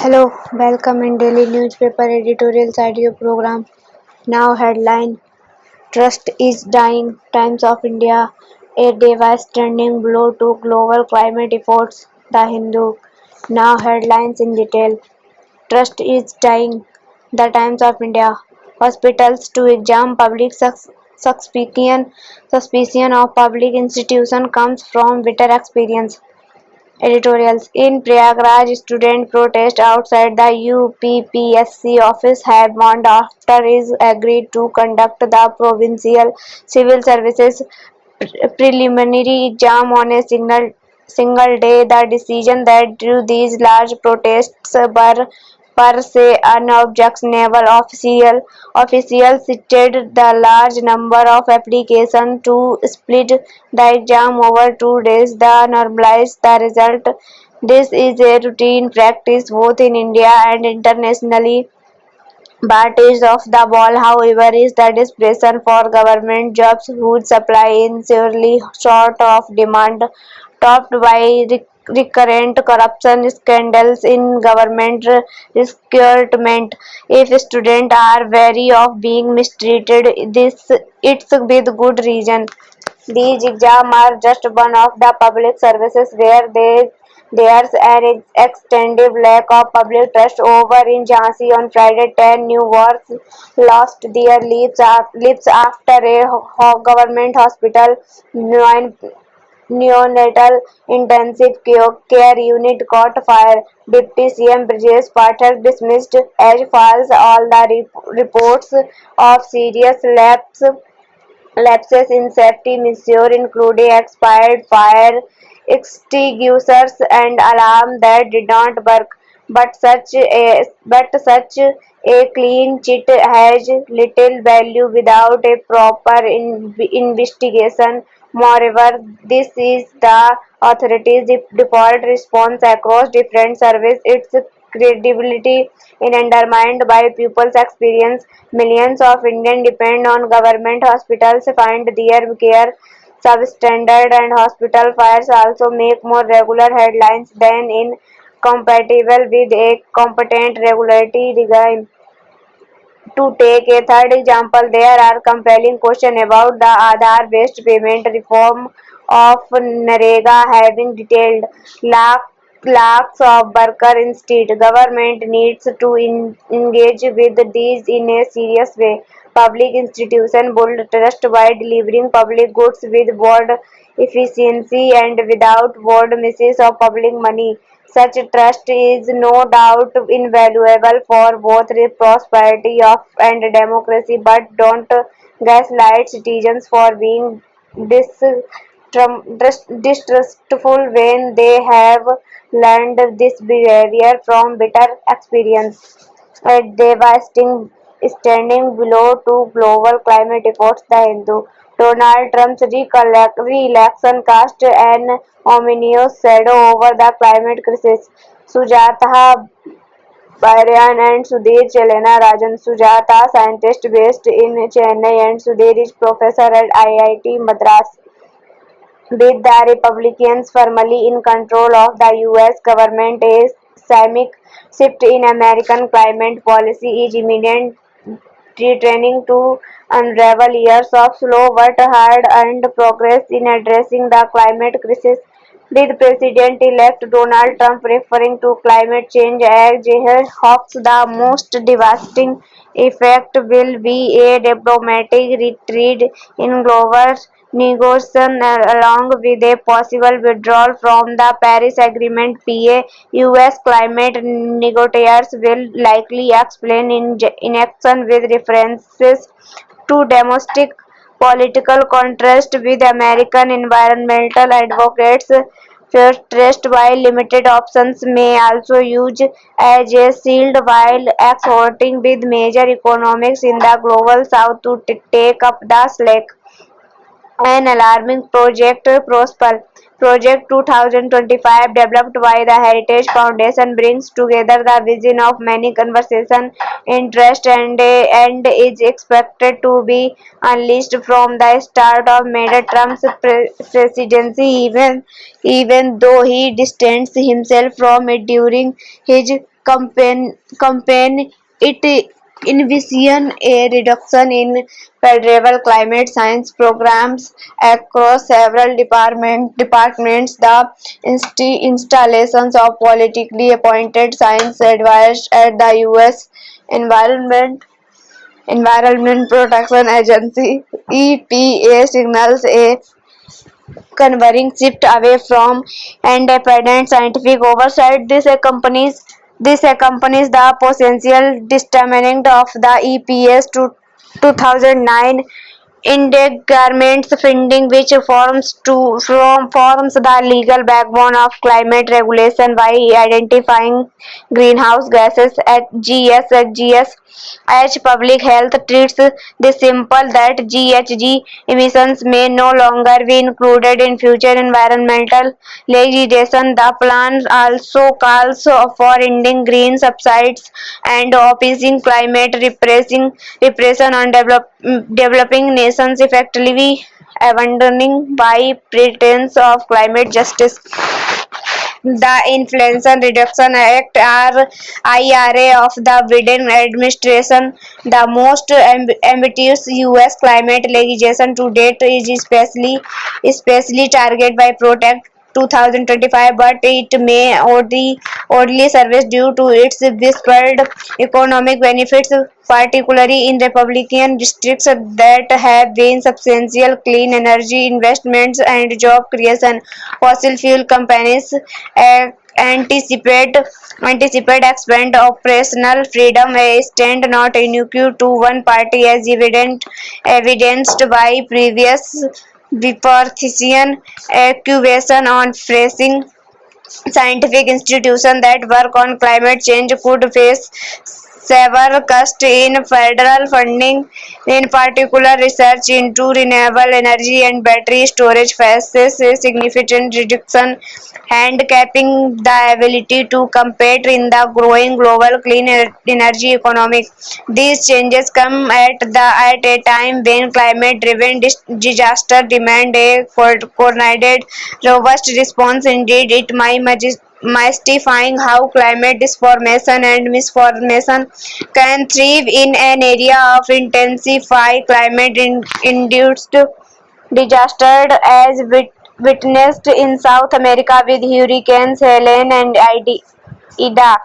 Hello, welcome in daily newspaper editorials audio program. Now headline: Trust is dying. Times of India. A devastating blow to global climate efforts. The Hindu. Now headlines in detail. Trust is dying. The Times of India. Hospitals to examine public suspicion of public institution comes from bitter experience. Editorials: In Prayagraj, student protests outside the UPPSC office have warned after it agreed to conduct the provincial civil services preliminary exam on a single day. The decision that drew these large protests were per se unobjectionable. Officials cited the large number of applications to split the exam over 2 days that normalized the result. This is a routine practice both in India and internationally. But is of the ball, however, is the desperation for government jobs whose supply is surely short of demand, topped by recurrent corruption scandals in government recruitment. If students are wary of being mistreated, it's with good reason. These exams are just one of the public services where there's an extensive lack of public trust. Over in Jhansi on Friday, 10 new wards lost their lives after a government hospital neonatal intensive care unit caught fire. Deputy CM Brijesh Pathak dismissed as false all the reports of serious lapses in safety measures, including expired fire extinguishers and alarm that did not work. But such a clean chit has little value without a proper investigation. Moreover, this is the authorities' default response across different services. Its credibility is undermined by people's experience. Millions of Indians depend on government hospitals, find their care substandard, and hospital fires also make more regular headlines than incompatible with a competent regulatory regime. To take a third example, there are compelling questions about the Aadhaar-based payment reform of Narega having detailed lakhs of workers instead. Government needs to engage with these in a serious way. Public institutions build trust by delivering public goods with broad efficiency and without broad misses of public money. Such trust is no doubt invaluable for both the prosperity of and democracy, but don't gaslight citizens for being distrustful when they have learned this behavior from bitter experience. A devastating standing below to global climate efforts. The Hindu. Donald Trump's re-election cast an ominous shadow over the climate crisis. Sujatha Bharayan and Sudhir Chelena Rajan. Sujatha, scientist based in Chennai, and Sudhir is professor at IIT Madras. With the Republicans firmly in control of the US government, a seismic shift in American climate policy is imminent, threatening to unravel years of slow but hard-earned progress in addressing the climate crisis. With President-elect Donald Trump referring to climate change as he hopes the most devastating effect will be a diplomatic retreat in global negotiations along with a possible withdrawal from the Paris Agreement. US climate negotiators will likely explain inaction with references to domestic political contrast with American environmental advocates. Stressed by limited options may also use as a shield while exhorting with major economies in the global south to take up the slack. An alarming project Prosper. Project 2025, developed by the Heritage Foundation, brings together the vision of many conservation interests and is expected to be unleashed from the start of Mr. Trump's presidency, even though he distanced himself from it during his campaign, it envision a reduction in federal climate science programs across several departments, the installations of politically appointed science advisors at the U.S. Environment Protection Agency (EPA) signals a converging shift away from independent scientific oversight. This accompanies the potential dismantling of the EPA's 2009 Independent funding, which forms the legal backbone of climate regulation by identifying greenhouse gases at GHGs. As public health treats this simple that GHG emissions may no longer be included in future environmental legislation. The plan also calls for ending green subsidies and opposing climate repression on developing nations, effectively abandoning by pretense of climate justice. The Inflation Reduction Act (IRA) of the Biden administration, the most ambitious U.S. climate legislation to date, is especially targeted by Protect 2025, but it may oddly service due to its whispered economic benefits, particularly in Republican districts that have been substantial clean energy investments and job creation. Fossil fuel companies uh, anticipate expand operational freedom, a stand not unique to one party, as evidenced by previous bipartisan accusation on facing scientific institutions that work on climate change could face severe cuts in federal funding. In particular, research into renewable energy and battery storage faces a significant reduction, handicapping the ability to compete in the growing global clean energy economy. These changes come at a time when climate-driven disaster demand a coordinated, robust response. Indeed, it might mystifying how climate disformation and misformation can thrive in an area of intensify climate-induced disaster, as witnessed in South America with hurricanes Helene and Ida.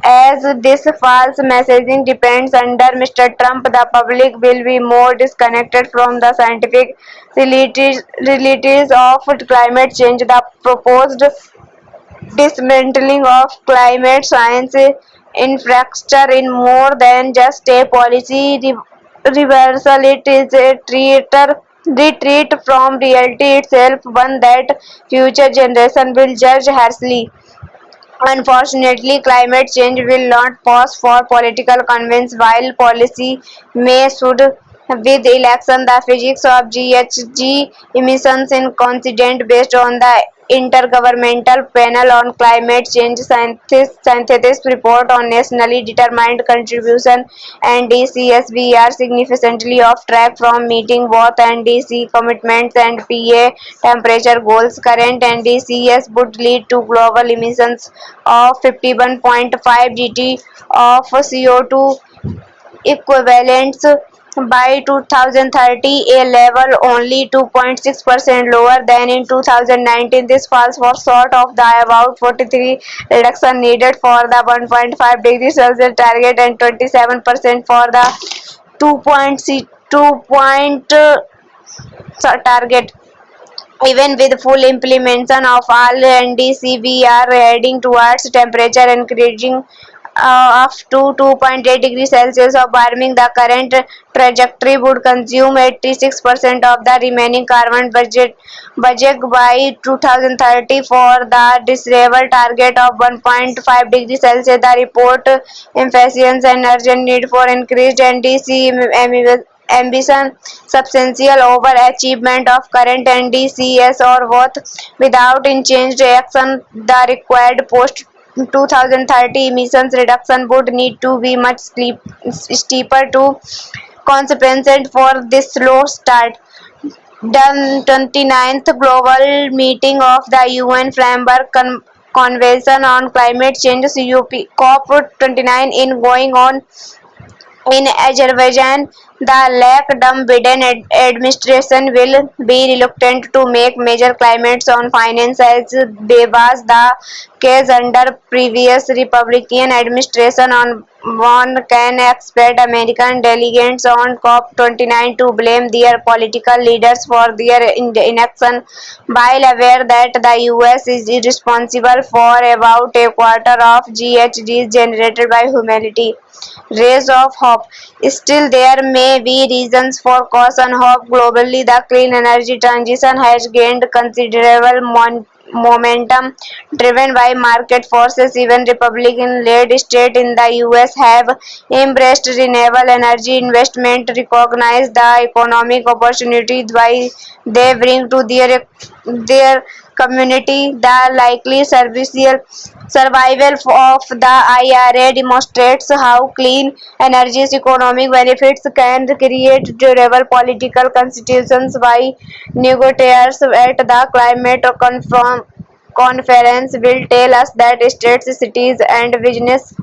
As this false messaging depends under Mr. Trump, the public will be more disconnected from the scientific realities of climate change. The proposed dismantling of climate science infrastructure in more than just a policy reversal. It is a retreat from reality itself, one that future generations will judge harshly. Unfortunately, climate change will not pause for political convenience while policy may should. With election, the physics of GHG emissions in coincident based on the Intergovernmental Panel on Climate Change synthesis report on nationally determined contribution (NDCs), we are significantly off track from meeting both NDC commitments and PA temperature goals. Current NDCs would lead to global emissions of 51.5 gt of CO2 equivalents by 2030, a level only 2.6% lower than in 2019. This falls short of the about 43 reduction needed for the 1.5 degrees Celsius target and 27% for the 2 target. Even with full implementation of all NDC, we are heading towards temperature increasing up to 2.8 degrees Celsius of warming. The current trajectory would consume 86% of the remaining carbon budget by 2030 for the desirable target of 1.5 degrees Celsius. The report emphasizes an urgent need for increased NDC ambition, substantial overachievement of current NDCs or both. Without unchanged action, the required post 2030 emissions reduction would need to be much steeper to compensate for this slow start. The 29th Global Meeting of the UN Framework Convention on Climate Change COP29 in going on in Azerbaijan. The Lack Biden administration will be reluctant to make major climate finance as was the case under previous Republican administration. On one can expect American delegates on COP29 to blame their political leaders for their inaction, while aware that the US is responsible for about a quarter of GHGs generated by humanity. Rays of hope. Still, there may be reasons for caution. Hope globally, the clean energy transition has gained considerable momentum driven by market forces. Even Republican-led states in the US have embraced renewable energy investment, recognize the economic opportunities why they bring to their community. The likely survival of the IRA demonstrates how clean energy's economic benefits can create durable political constitutions. Why negotiators at the climate conference will tell us that states, cities, and business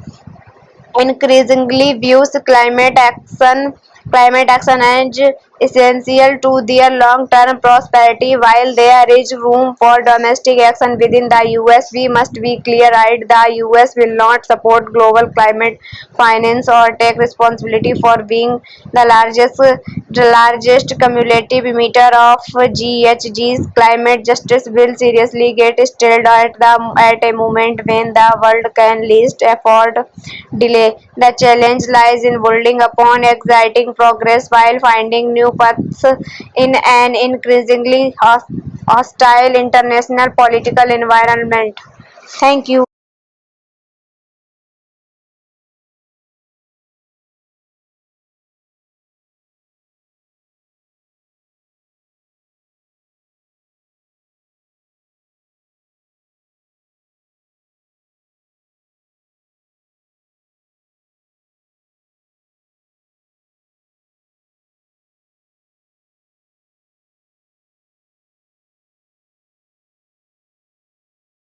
increasingly views climate action as essential to their long-term prosperity. While there is room for domestic action within the US, we must be clear-eyed. The US will not support global climate finance or take responsibility for being the largest cumulative emitter of GHGs. Climate justice will seriously get stalled at a moment when the world can least afford delay. The challenge lies in building upon exciting progress while finding new paths in an increasingly hostile international political environment. Thank you.